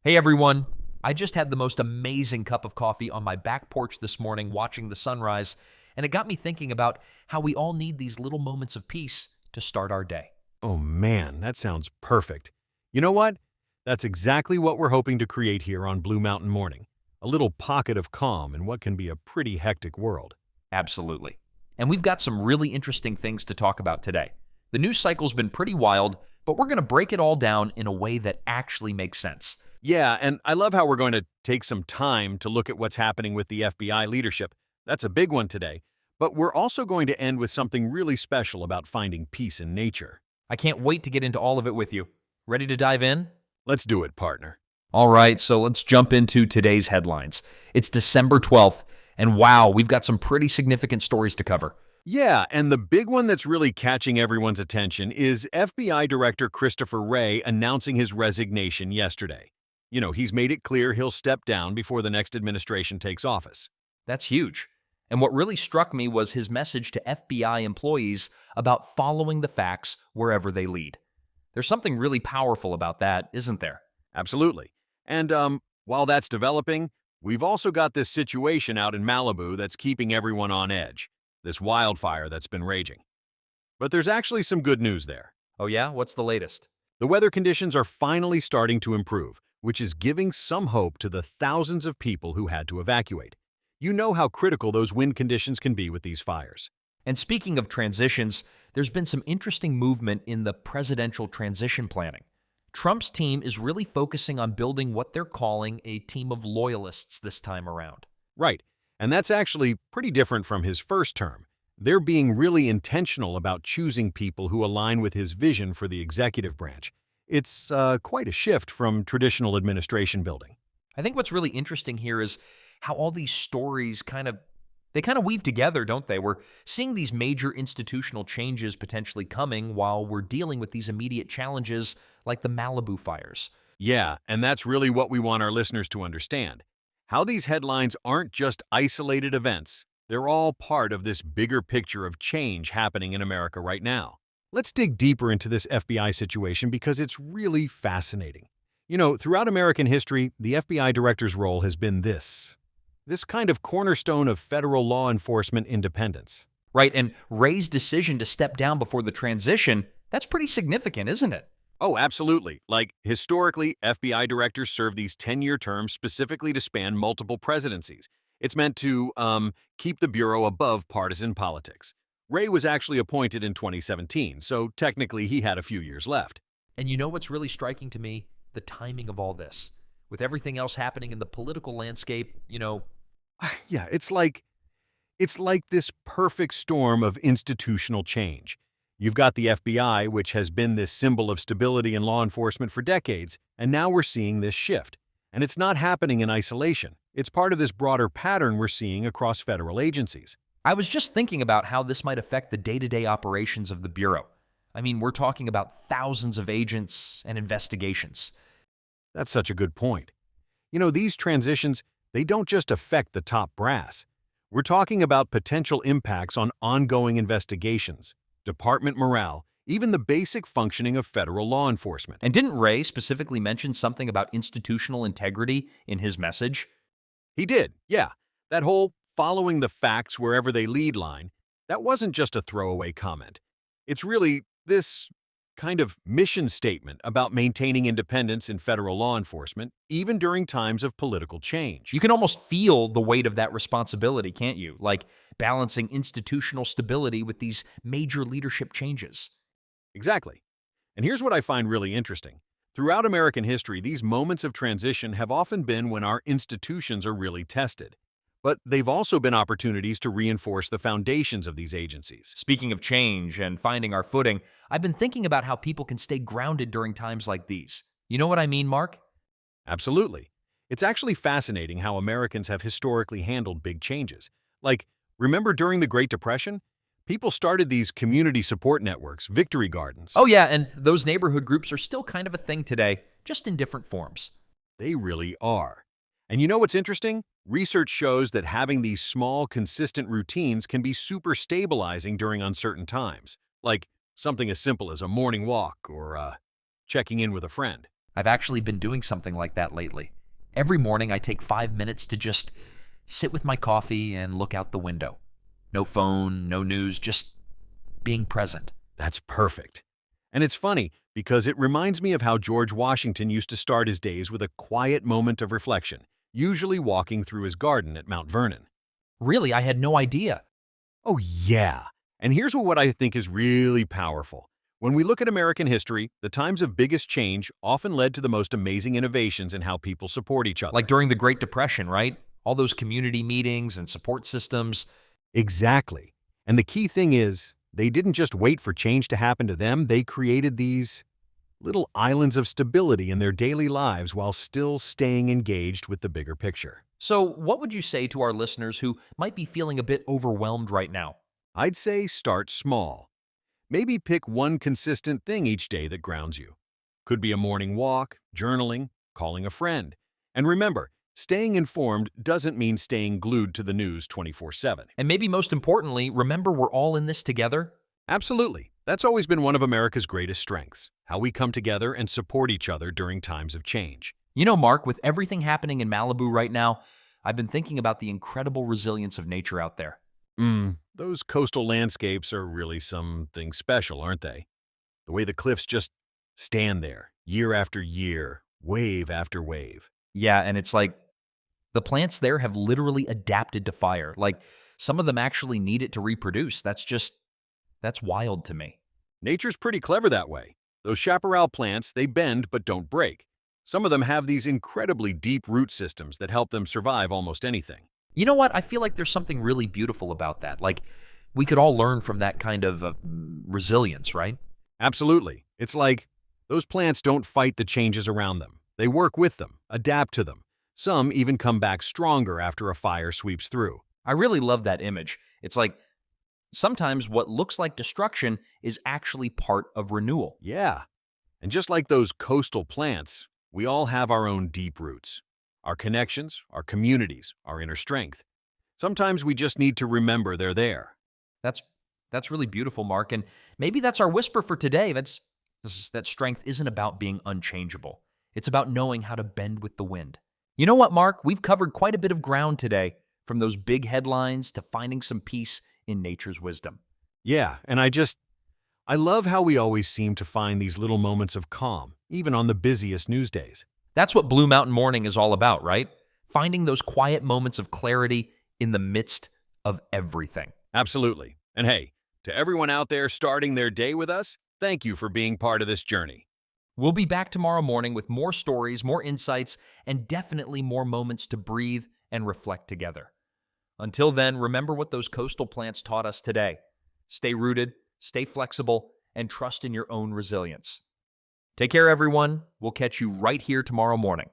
Hey everyone, I just had the most amazing cup of coffee on my back porch this morning watching the sunrise, and it got me thinking about how we all need these little moments of peace to start our day. Oh man, that sounds perfect. You know what? That's exactly what we're hoping to create here on Blue Mountain Morning. A little pocket of calm in what can be a pretty hectic world. Absolutely. And we've got some really interesting things to talk about today. The news cycle's been pretty wild, but we're going to break it all down in a way that actually makes sense. Yeah, and I love how we're going to take some time to look at what's happening with the FBI leadership. That's a big one today. But we're also going to end with something really special about finding peace in nature. I can't wait to get into all of it with you. Ready to dive in? Let's do it, partner. All right, so let's jump into today's headlines. It's December 12th, and wow, we've got some pretty significant stories to cover. Yeah, and the big one that's really catching everyone's attention is FBI Director Christopher Wray announcing his resignation yesterday. He's made it clear he'll step down before the next administration takes office. That's huge. And what really struck me was his message to FBI employees about following the facts wherever they lead. There's something really powerful about that, isn't there? Absolutely. And while that's developing, we've also got this situation out in Malibu that's keeping everyone on edge, this wildfire that's been raging. But there's actually some good news there. Oh yeah? What's the latest? The weather conditions are finally starting to improve, which is giving some hope to the thousands of people who had to evacuate. You know how critical those wind conditions can be with these fires. And speaking of transitions, there's been some interesting movement in the presidential transition planning. Trump's team is really focusing on building what they're calling a team of loyalists this time around. Right, and that's actually pretty different from his first term. They're being really intentional about choosing people who align with his vision for the executive branch. It's quite a shift from traditional administration building. I think what's really interesting here is how all these stories they kind of weave together, don't they? We're seeing these major institutional changes potentially coming while we're dealing with these immediate challenges like the Malibu fires. Yeah, and that's really what we want our listeners to understand. How these headlines aren't just isolated events. They're all part of this bigger picture of change happening in America right now. Let's dig deeper into this FBI situation because it's really fascinating. Throughout American history, the FBI director's role has been this kind of cornerstone of federal law enforcement independence. Right, and Ray's decision to step down before the transition, that's pretty significant, isn't it? Oh, absolutely. Like, historically, FBI directors serve these 10-year terms specifically to span multiple presidencies. It's meant to keep the Bureau above partisan politics. Wray was actually appointed in 2017, so technically he had a few years left. And you know what's really striking to me? The timing of all this. With everything else happening in the political landscape, Yeah, it's like this perfect storm of institutional change. You've got the FBI, which has been this symbol of stability in law enforcement for decades, and now we're seeing this shift. And it's not happening in isolation. It's part of this broader pattern we're seeing across federal agencies. I was just thinking about how this might affect the day-to-day operations of the Bureau. I mean, we're talking about thousands of agents and investigations. That's such a good point. These transitions, they don't just affect the top brass. We're talking about potential impacts on ongoing investigations, department morale, even the basic functioning of federal law enforcement. And didn't Ray specifically mention something about institutional integrity in his message? He did, yeah. That whole following the facts wherever they lead line, that wasn't just a throwaway comment. It's really this kind of mission statement about maintaining independence in federal law enforcement, even during times of political change. You can almost feel the weight of that responsibility, can't you? Like balancing institutional stability with these major leadership changes. Exactly. And here's what I find really interesting. Throughout American history, these moments of transition have often been when our institutions are really tested. But they've also been opportunities to reinforce the foundations of these agencies. Speaking of change and finding our footing, I've been thinking about how people can stay grounded during times like these. You know what I mean, Mark? Absolutely. It's actually fascinating how Americans have historically handled big changes. Like, remember during the Great Depression? People started these community support networks, victory gardens. Oh yeah, and those neighborhood groups are still kind of a thing today, just in different forms. They really are. And you know what's interesting? Research shows that having these small, consistent routines can be super stabilizing during uncertain times, like something as simple as a morning walk or checking in with a friend. I've actually been doing something like that lately. Every morning, I take 5 minutes to just sit with my coffee and look out the window. No phone, no news, just being present. That's perfect. And it's funny because it reminds me of how George Washington used to start his days with a quiet moment of reflection, usually walking through his garden at Mount Vernon. Really, I had no idea. Oh, yeah. And here's what I think is really powerful. When we look at American history, the times of biggest change often led to the most amazing innovations in how people support each other. Like during the Great Depression, right? All those community meetings and support systems. Exactly. And the key thing is, they didn't just wait for change to happen to them, they created these little islands of stability in their daily lives while still staying engaged with the bigger picture. So, what would you say to our listeners who might be feeling a bit overwhelmed right now? I'd say start small. Maybe pick one consistent thing each day that grounds you. Could be a morning walk, journaling, calling a friend. And remember, staying informed doesn't mean staying glued to the news 24/7. And maybe most importantly, remember we're all in this together. Absolutely. That's always been one of America's greatest strengths, how we come together and support each other during times of change. You know, Mark, with everything happening in Malibu right now, I've been thinking about the incredible resilience of nature out there. Those coastal landscapes are really something special, aren't they? The way the cliffs just stand there, year after year, wave after wave. Yeah, and it's like the plants there have literally adapted to fire. Like some of them actually need it to reproduce. That's wild to me. Nature's pretty clever that way. Those chaparral plants, they bend but don't break. Some of them have these incredibly deep root systems that help them survive almost anything. You know what? I feel like there's something really beautiful about that. Like we could all learn from that kind of resilience, right? Absolutely. It's like those plants don't fight the changes around them. They work with them, adapt to them. Some even come back stronger after a fire sweeps through. I really love that image. It's like sometimes what looks like destruction is actually part of renewal. Yeah. And just like those coastal plants, we all have our own deep roots. Our connections, our communities, our inner strength. Sometimes we just need to remember they're there. That's really beautiful, Mark, and maybe that's our whisper for today. That strength isn't about being unchangeable. It's about knowing how to bend with the wind. You know what, Mark? We've covered quite a bit of ground today, from those big headlines to finding some peace in nature's wisdom. Yeah, and I love how we always seem to find these little moments of calm, even on the busiest news days. That's what Blue Mountain Morning is all about, right? Finding those quiet moments of clarity in the midst of everything. Absolutely. And hey, to everyone out there starting their day with us, thank you for being part of this journey. We'll be back tomorrow morning with more stories, more insights, and definitely more moments to breathe and reflect together. Until then, remember what those coastal plants taught us today. Stay rooted, stay flexible, and trust in your own resilience. Take care, everyone. We'll catch you right here tomorrow morning.